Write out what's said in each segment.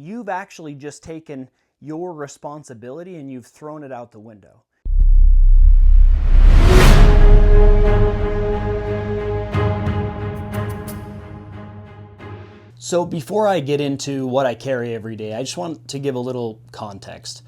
you've actually just taken your responsibility and you've thrown it out the window. So before I get into what I carry every day, I just want to give a little context.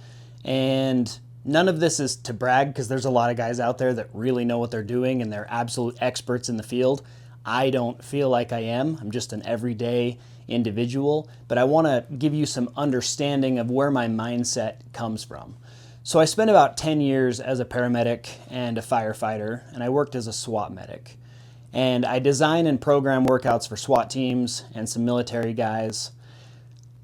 And none of this is to brag, because there's a lot of guys out there that really know what they're doing and they're absolute experts in the field. I don't feel like I am. I'm just an everyday individual, but I want to give you some understanding of where my mindset comes from. So I spent about 10 years as a paramedic and a firefighter, and I worked as a SWAT medic. And I design and program workouts for SWAT teams and some military guys.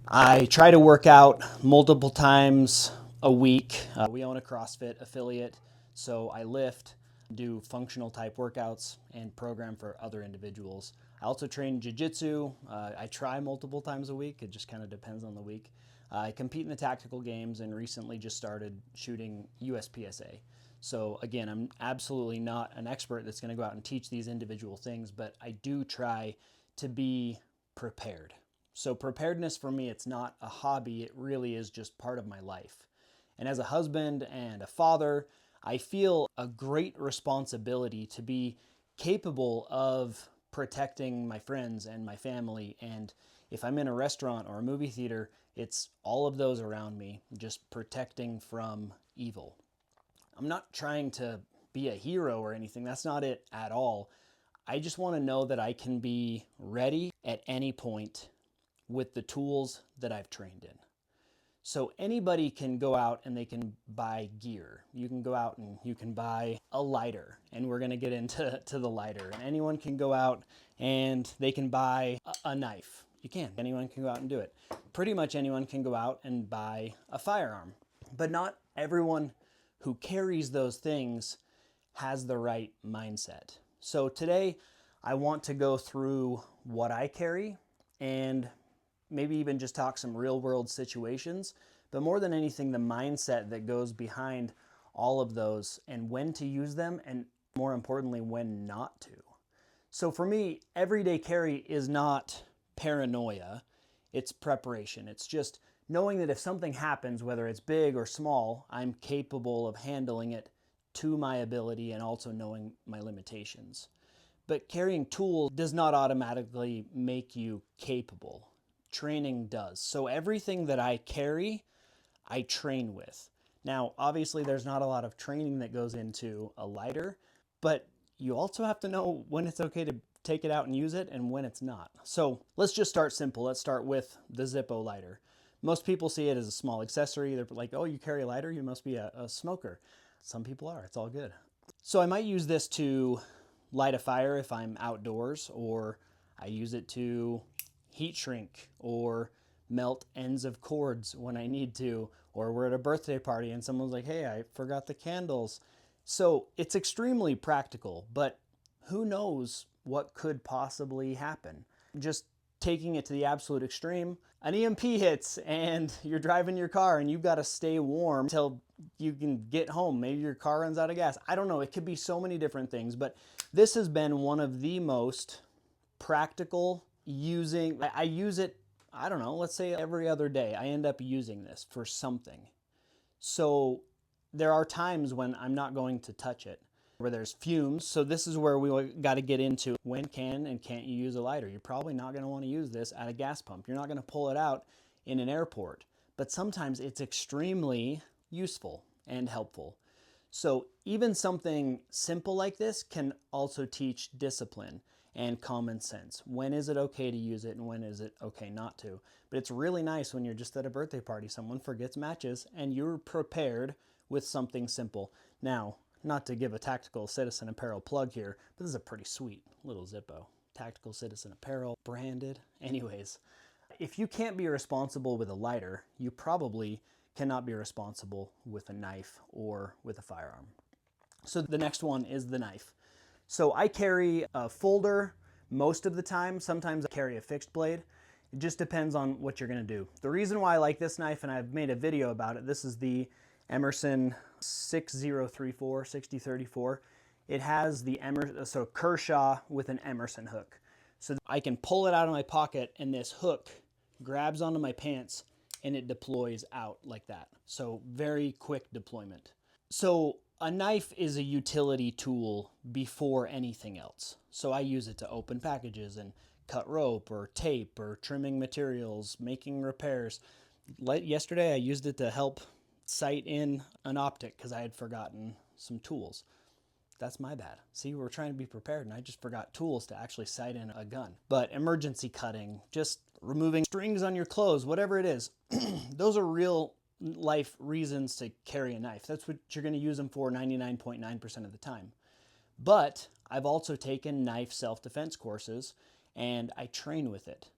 I try to work out multiple times a week. We own a CrossFit affiliate, so I lift, do functional type workouts, and program for other individuals. I also train Jiu-Jitsu. I try multiple times a week. It just kind of depends on the week. I compete in the tactical games and recently just started shooting USPA. So again, I'm absolutely not an expert that's going to go out and teach these individual things, but I do try to be prepared. So preparedness for me, it's not a hobby. It really is just part of my life. And as a husband and a father, I feel a great responsibility to be capable of protecting my friends and my family. And if I'm in a restaurant or a movie theater, it's all of those around me, just protecting from evil. I'm not trying to be a hero or anything. That's not it at all. I just want to know that I can be ready at any point with the tools that I've trained in. So anybody can go out and they can buy gear. You can go out and you can buy a lighter, and we're going to get into the lighter. And anyone can go out and they can buy a knife. You can. Anyone can go out and do it. Pretty much anyone can go out and buy a firearm. But not everyone who carries those things has the right mindset. So today I want to go through what I carry and maybe even just talk some real world situations, but more than anything, the mindset that goes behind all of those and when to use them, and more importantly, when not to. So for me, everyday carry is not paranoia, it's preparation. It's just knowing that if something happens, whether it's big or small, I'm capable of handling it to my ability and also knowing my limitations. But carrying tools does not automatically make you capable. Training does. So everything that I carry, I train with. Now, obviously, there's not a lot of training that goes into a lighter, but you also have to know when it's okay to take it out and use it and when it's not. So let's just start simple. Let's start with the Zippo lighter. Most people see it as a small accessory. They're like, oh, you carry a lighter? You must be a smoker. Some people are. It's all good. So I might use this to light a fire if I'm outdoors, or I use it to heat shrink or melt ends of cords when I need to, or we're at a birthday party and someone's like, hey, I forgot the candles. So it's extremely practical, but who knows what could possibly happen. Just taking it to the absolute extreme, an EMP hits and you're driving your car and you've got to stay warm until you can get home. Maybe your car runs out of gas. I don't know. It could be so many different things, but this has been one of the most practical using. I use it, I don't know, let's say every other day. I end up using this for something. So there are times when I'm not going to touch it, where there's fumes. So this is where we got to get into when can and can't you use a lighter. You're probably not going to want to use this at a gas pump. You're not going to pull it out in an airport, but sometimes it's extremely useful and helpful. So even something simple like this can also teach discipline and common sense. When is it okay to use it and when is it okay not to? But it's really nice when you're just at a birthday party, someone forgets matches and you're prepared with something simple. Now, not to give a Tactical Citizen Apparel plug here, but this is a pretty sweet little Zippo. Tactical Citizen Apparel, branded. Anyways, if you can't be responsible with a lighter, you probably cannot be responsible with a knife or with a firearm. So the next one is the knife. So I carry a folder most of the time. Sometimes I carry a fixed blade. It just depends on what you're going to do. The reason why I like this knife, and I've made a video about it, this is the Emerson 6034. It has the Kershaw with an Emerson hook. So I can pull it out of my pocket and this hook grabs onto my pants and it deploys out like that. So very quick deployment. So a knife is a utility tool before anything else. So I use it to open packages and cut rope or tape or trimming materials, making repairs. Yesterday I used it to help sight in an optic because I had forgotten some tools. That's my bad. See, we're trying to be prepared and I just forgot tools to actually sight in a gun. But emergency cutting, just removing strings on your clothes, whatever it is, those are real life reasons to carry a knife. That's what you're going to use them for 99.9% of the time. But I've also taken knife self-defense courses and I train with it.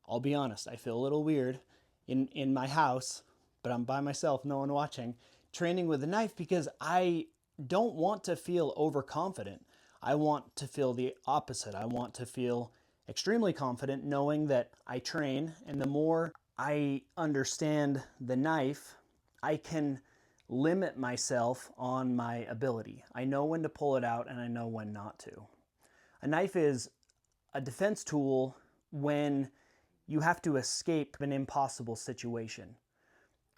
I'll be honest, I feel a little weird in my house, but I'm by myself, no one watching, training with a knife because I don't want to feel overconfident. I want to feel the opposite. I want to feel extremely confident knowing that I train, and the more I understand the knife, I can limit myself on my ability. I know when to pull it out and I know when not to. A knife is a defense tool when you have to escape an impossible situation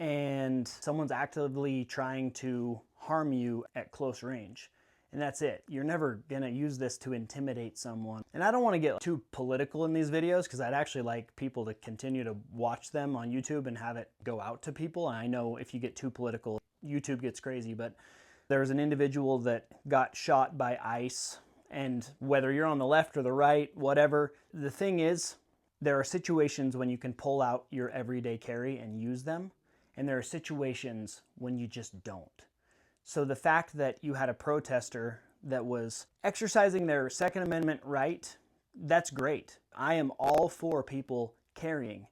and someone's actively trying to harm you at close range. And that's it. You're never gonna use this to intimidate someone. And I don't wanna get too political in these videos because I'd actually like people to continue to watch them on YouTube and have it go out to people. And I know if you get too political, YouTube gets crazy, but there was an individual that got shot by ICE, and whether you're on the left or the right, whatever, the thing is, there are situations when you can pull out your everyday carry and use them, and there are situations when you just don't. So the fact that you had a protester that was exercising their Second Amendment right, that's great. I am all for people carrying.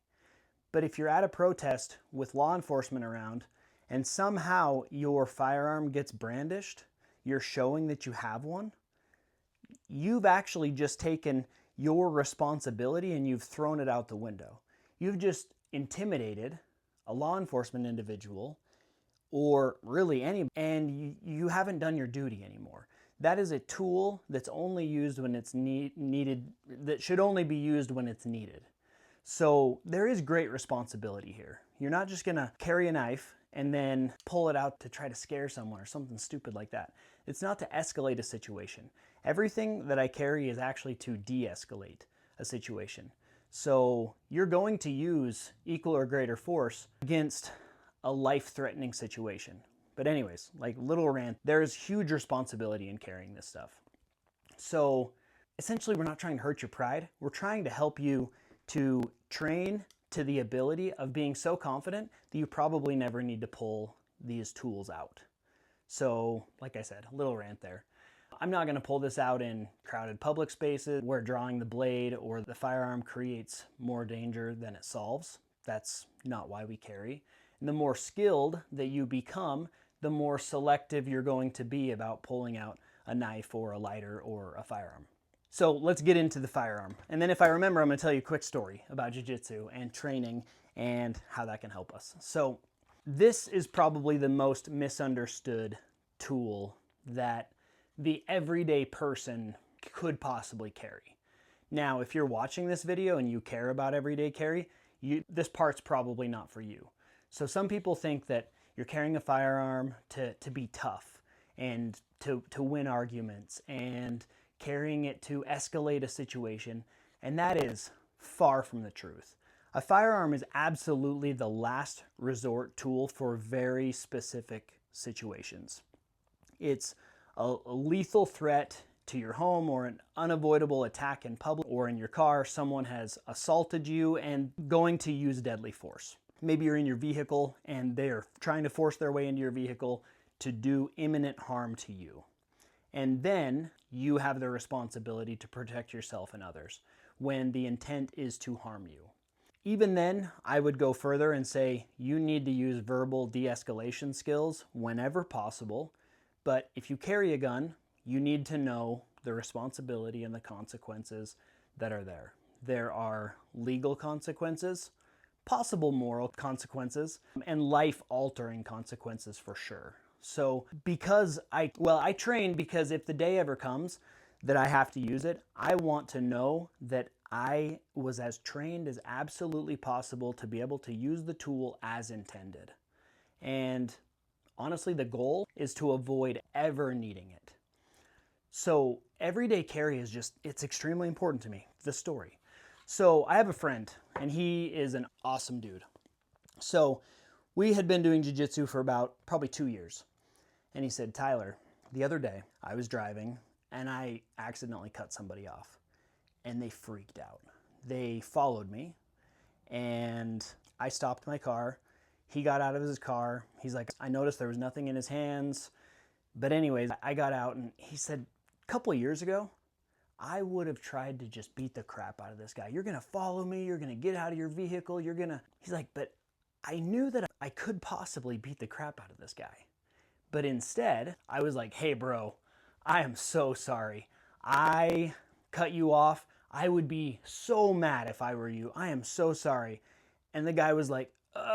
But if you're at a protest with law enforcement around and somehow your firearm gets brandished, you're showing that you have one, you've actually just taken your responsibility and you've thrown it out the window. You've just intimidated a law enforcement individual, or really any, and you haven't done your duty anymore. That is a tool that's only used when it's needed, that should only be used when it's needed. So there is great responsibility here. You're not just gonna carry a knife and then pull it out to try to scare someone or something stupid like that. It's not to escalate a situation. Everything that I carry is actually to de-escalate a situation. So you're going to use equal or greater force against a life-threatening situation. But anyways, like little rant, there is huge responsibility in carrying this stuff. So essentially we're not trying to hurt your pride. We're trying to help you to train to the ability of being so confident that you probably never need to pull these tools out. So like I said, a little rant there. I'm not gonna pull this out in crowded public spaces where drawing the blade or the firearm creates more danger than it solves. That's not why we carry. And the more skilled that you become, the more selective you're going to be about pulling out a knife or a lighter or a firearm. So let's get into the firearm. And then if I remember, I'm gonna tell you a quick story about Jiu-Jitsu and training and how that can help us. So this is probably the most misunderstood tool that the everyday person could possibly carry. Now, if you're watching this video and you care about everyday carry, this part's probably not for you. So some people think that you're carrying a firearm to be tough and to win arguments and carrying it to escalate a situation, and that is far from the truth. A firearm is absolutely the last resort tool for very specific situations. It's a lethal threat to your home or an unavoidable attack in public or in your car. Someone has assaulted you and going to use deadly force. Maybe you're in your vehicle and they're trying to force their way into your vehicle to do imminent harm to you. And then you have the responsibility to protect yourself and others when the intent is to harm you. Even then, I would go further and say you need to use verbal de-escalation skills whenever possible. But if you carry a gun, you need to know the responsibility and the consequences that are there. There are legal consequences, possible moral consequences, and life-altering consequences for sure. So because I train because if the day ever comes that I have to use it, I want to know that I was as trained as absolutely possible to be able to use the tool as intended. And honestly, the goal is to avoid ever needing it. So everyday carry is just, it's extremely important to me, the story. So I have a friend, and he is an awesome dude. So we had been doing jiu-jitsu for about probably 2 years. And he said, Tyler, the other day I was driving and I accidentally cut somebody off, and they freaked out. They followed me, and I stopped my car. He got out of his car. He's like, I noticed there was nothing in his hands. But anyways, I got out, and he said, a couple of years ago, I would have tried to just beat the crap out of this guy. You're going to follow me. You're going to get out of your vehicle. He's like, but I knew that I could possibly beat the crap out of this guy. But instead, I was like, hey, bro, I am so sorry. I cut you off. I would be so mad if I were you. I am so sorry. And the guy was like,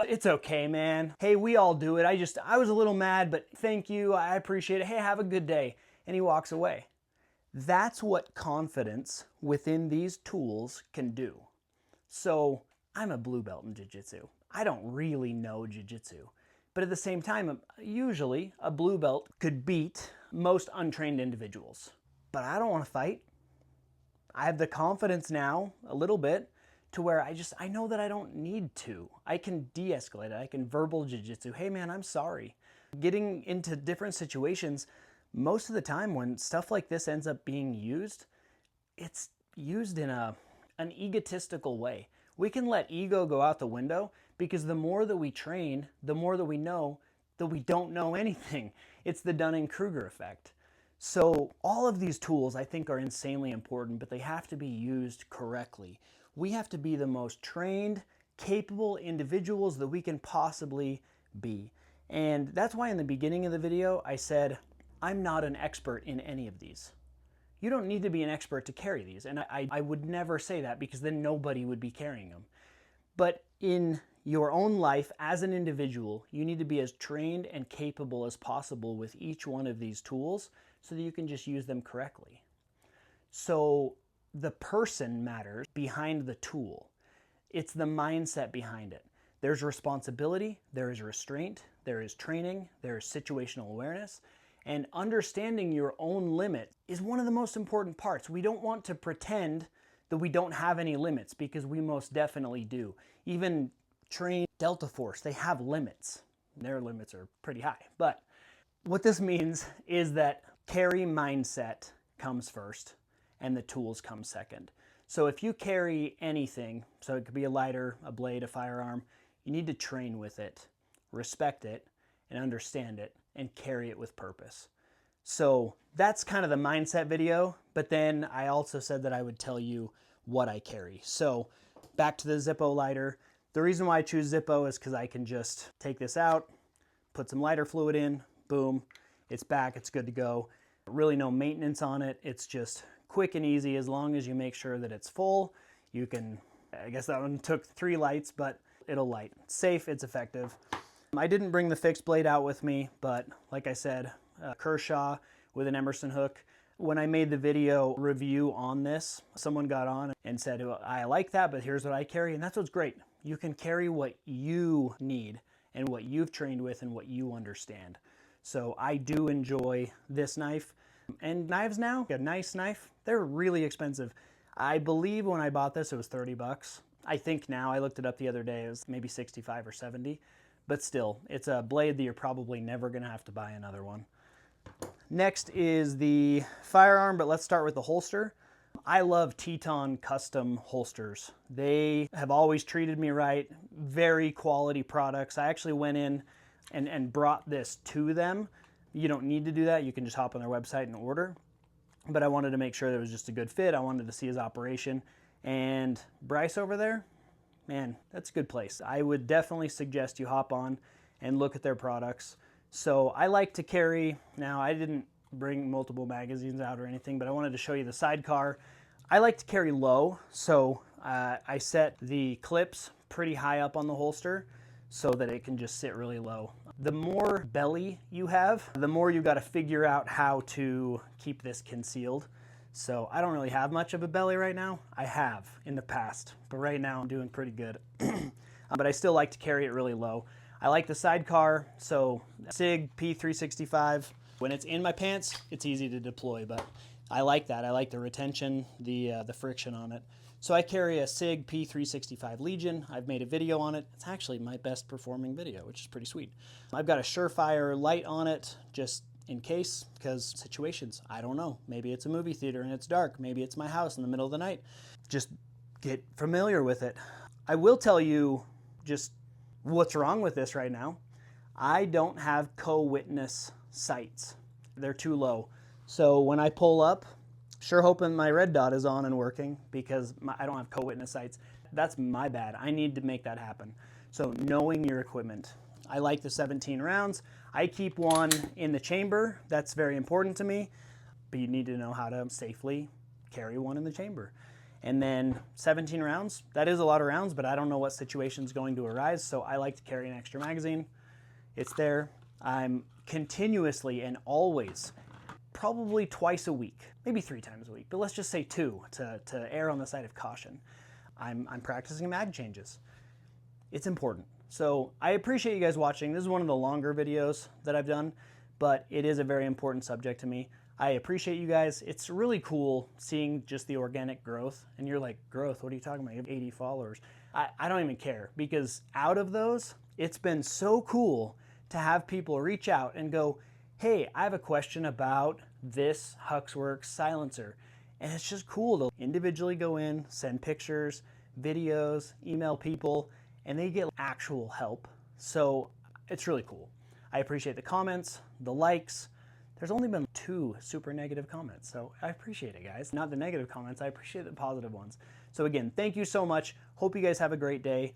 it's okay, man. Hey, we all do it. I was a little mad, but thank you. I appreciate it. Hey, have a good day. And he walks away. That's what confidence within these tools can do. So I'm a blue belt in jiu-jitsu. I don't really know jiu-jitsu. But at the same time, usually a blue belt could beat most untrained individuals. But I don't want to fight. I have the confidence now, a little bit, to where I know that I don't need to. I can de-escalate it. I can verbal jiu-jitsu. Hey man, I'm sorry. Getting into different situations, most of the time when stuff like this ends up being used, it's used in an egotistical way. We can let ego go out the window because the more that we train, the more that we know that we don't know anything. It's the Dunning-Kruger effect. So all of these tools I think are insanely important, but they have to be used correctly. We have to be the most trained, capable individuals that we can possibly be. And that's why in the beginning of the video, I said, I'm not an expert in any of these. You don't need to be an expert to carry these. And I would never say that because then nobody would be carrying them. But in your own life as an individual, you need to be as trained and capable as possible with each one of these tools so that you can just use them correctly. So the person matters behind the tool. It's the mindset behind it. There's responsibility, there is restraint, there is training, there is situational awareness, and understanding your own limit is one of the most important parts. We don't want to pretend that we don't have any limits because we most definitely do. Even trained Delta Force, they have limits. Their limits are pretty high. But what this means is that carry mindset comes first and the tools come second. So if you carry anything, so it could be a lighter, a blade, a firearm, you need to train with it, respect it, and understand it, and carry it with purpose. So that's kind of the mindset video, but then I also said that I would tell you what I carry. So back to the Zippo lighter. The reason why I choose Zippo is because I can just take this out, put some lighter fluid in, boom, it's back, it's good to go. Really no maintenance on it. It's just quick and easy as long as you make sure that it's full. You can, I guess that one took 3 lights, but it'll light. It's safe, it's effective. I didn't bring the fixed blade out with me, but like I said, Kershaw with an Emerson hook. When I made the video review on this, someone got on and said, I like that, but here's what I carry. And that's what's great. You can carry what you need and what you've trained with and what you understand. So I do enjoy this knife. And knives now, a nice knife, they're really expensive. I believe when I bought this, it was 30 bucks. I think now, I looked it up the other day, it was maybe 65 or 70. But still, it's a blade that you're probably never gonna have to buy another one. Next is the firearm, but let's start with the holster. I love Teton custom holsters. They have always treated me right, very quality products. I actually went in and brought this to them. You don't need to do that. You can just hop on their website and order. But I wanted to make sure that it was just a good fit. I wanted to see his operation. And Bryce over there, man, that's a good place. I would definitely suggest you hop on and look at their products. So I like to carry, now I didn't bring multiple magazines out or anything, but I wanted to show you the sidecar. I like to carry low, so I set the clips pretty high up on the holster so that it can just sit really low. The more belly you have, the more you've got to figure out how to keep this concealed. So I don't really have much of a belly right now. I have in the past, but right now I'm doing pretty good. But I still like to carry it really low. I like the sidecar, so SIG P365. When it's in my pants, it's easy to deploy, but I like that. I like the retention, the friction on it. So I carry a SIG P365 Legion. I've made a video on it. It's actually my best performing video, which is pretty sweet. I've got a Surefire light on it, just in case, because situations, I don't know. Maybe it's a movie theater and it's dark. Maybe it's my house in the middle of the night. Just get familiar with it. I will tell you just what's wrong with this right now. I don't have co-witness sights. They're too low. So when I pull up, sure hoping my red dot is on and working because I don't have co-witness sights. That's my bad. I need to make that happen. So knowing your equipment. I like the 17 rounds. I keep one in the chamber. That's very important to me. But you need to know how to safely carry one in the chamber. And then 17 rounds, that is a lot of rounds, but I don't know what situation is going to arise, so I like to carry an extra magazine. It's there. I'm continuously and always, probably twice a week, maybe 3 times a week, but let's just say 2 to err on the side of caution. I'm practicing mag changes. It's important. So I appreciate you guys watching. This is one of the longer videos that I've done, but it is a very important subject to me. I appreciate you guys. It's really cool seeing just the organic growth. And you're like, growth, what are you talking about? You have 80 followers. I don't even care, because out of those, it's been so cool to have people reach out and go, hey, I have a question about this Huxworks silencer. And it's just cool to individually go in, send pictures, videos, email people, and they get actual help. So it's really cool. I appreciate the comments, the likes. There's only been 2 super negative comments, so I appreciate it, guys. Not the negative comments, I appreciate the positive ones. So again, thank you so much. Hope you guys have a great day.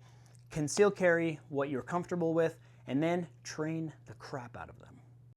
Conceal carry what you're comfortable with, and then train the crap out of them.